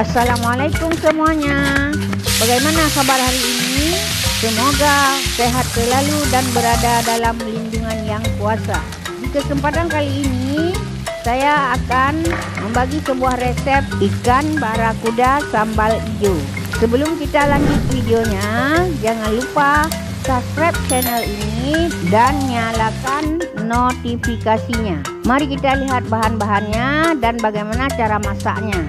Assalamualaikum semuanya. Bagaimana kabar hari ini? Semoga sehat selalu dan berada dalam lindungan yang kuasa. Di kesempatan kali ini saya akan membagi sebuah resep ikan barakuda sambal hijau. Sebelum kita lanjut videonya, jangan lupa subscribe channel ini dan nyalakan notifikasinya. Mari kita lihat bahan-bahannya dan bagaimana cara masaknya.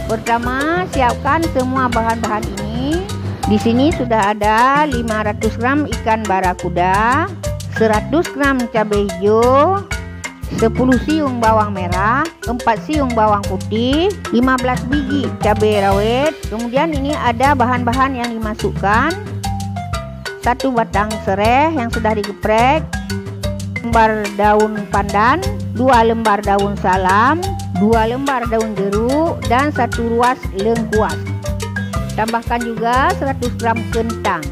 Pertama, siapkan semua bahan-bahan ini. Di sini sudah ada 500 gram ikan barakuda, 100 gram cabai hijau, 10 siung bawang merah, 4 siung bawang putih, 15 biji cabai rawit. Kemudian ini ada bahan-bahan yang dimasukkan: 1 batang serai yang sudah digeprek, lembar daun pandan, 2 lembar daun salam, 2 lembar daun jeruk, dan 1 ruas lengkuas. Tambahkan juga 100 gram kentang.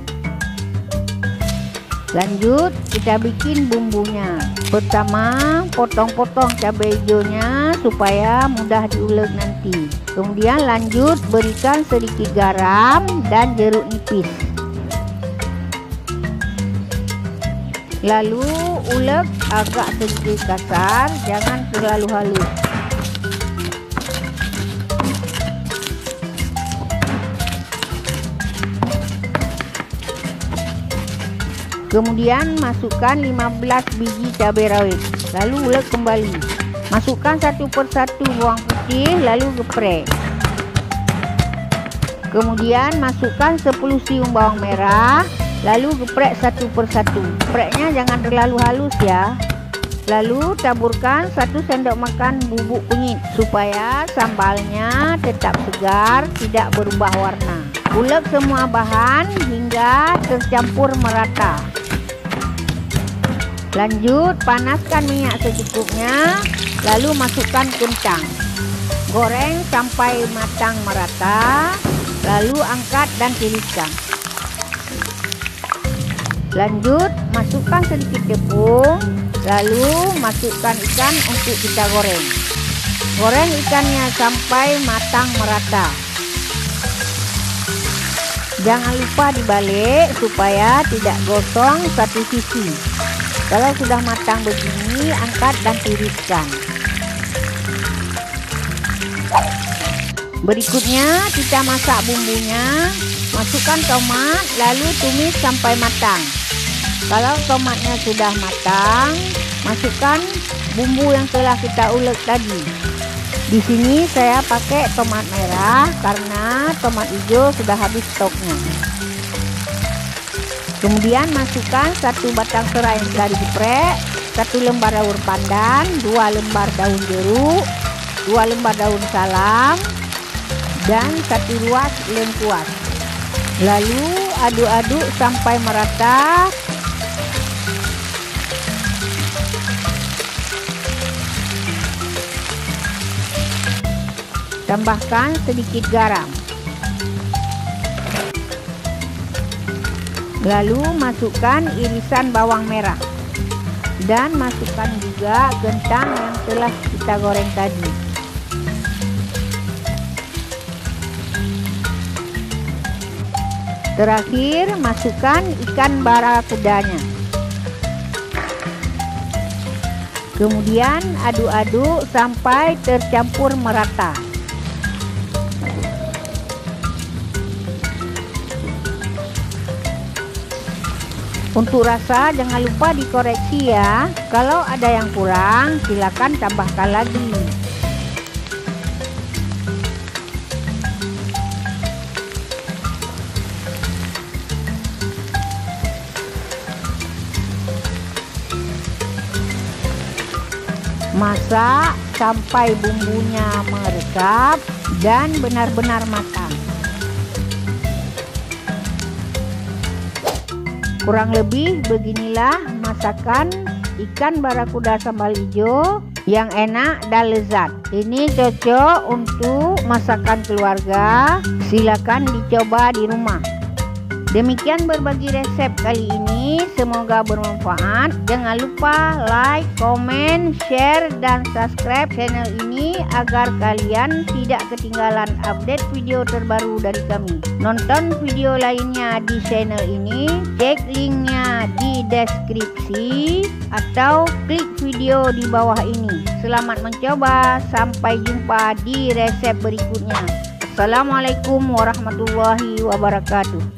Lanjut kita bikin bumbunya. Pertama, potong-potong cabai hijaunya supaya mudah diulek nanti. Kemudian lanjut berikan sedikit garam dan jeruk nipis. Lalu ulek agak sedikit kasar, jangan terlalu halus. Kemudian masukkan 15 biji cabai rawit, lalu ulek kembali. Masukkan satu persatu bawang putih, lalu geprek. Kemudian masukkan 10 siung bawang merah, lalu geprek satu persatu. Gepreknya jangan terlalu halus ya. Lalu taburkan 1 sendok makan bubuk kunyit supaya sambalnya tetap segar, tidak berubah warna. Ulek semua bahan hingga tercampur merata. Lanjut panaskan minyak secukupnya, lalu masukkan kentang. Goreng sampai matang merata, lalu angkat dan tiriskan. Lanjut masukkan sedikit tepung, lalu masukkan ikan untuk kita goreng. Goreng ikannya sampai matang merata. Jangan lupa dibalik supaya tidak gosong satu sisi. Kalau sudah matang begini, angkat dan tiriskan. Berikutnya kita masak bumbunya. Masukkan tomat, lalu tumis sampai matang. Kalau tomatnya sudah matang, masukkan bumbu yang telah kita ulek tadi. Di sini saya pakai tomat merah karena tomat hijau sudah habis stoknya. Kemudian masukkan 1 batang serai yang telah digeprek, 1 lembar daun pandan, 2 lembar daun jeruk, 2 lembar daun salam, dan 1 ruas lengkuas. Lalu aduk-aduk sampai merata. Tambahkan sedikit garam. Lalu masukkan irisan bawang merah. Dan masukkan juga kentang yang telah kita goreng tadi. Terakhir masukkan ikan barakudanya. Kemudian aduk-aduk sampai tercampur merata. Untuk rasa jangan lupa dikoreksi ya. Kalau ada yang kurang silakan tambahkan lagi. Masak sampai bumbunya meresap dan benar-benar matang. Kurang lebih beginilah masakan ikan barakuda sambal hijau yang enak dan lezat. Ini cocok untuk masakan keluarga. Silakan dicoba di rumah. Demikian berbagi resep kali ini, semoga bermanfaat. Jangan lupa like, komen, share, dan subscribe channel ini agar kalian tidak ketinggalan update video terbaru dari kami. Nonton video lainnya di channel ini, cek linknya di deskripsi atau klik video di bawah ini. Selamat mencoba, sampai jumpa di resep berikutnya. Assalamualaikum warahmatullahi wabarakatuh.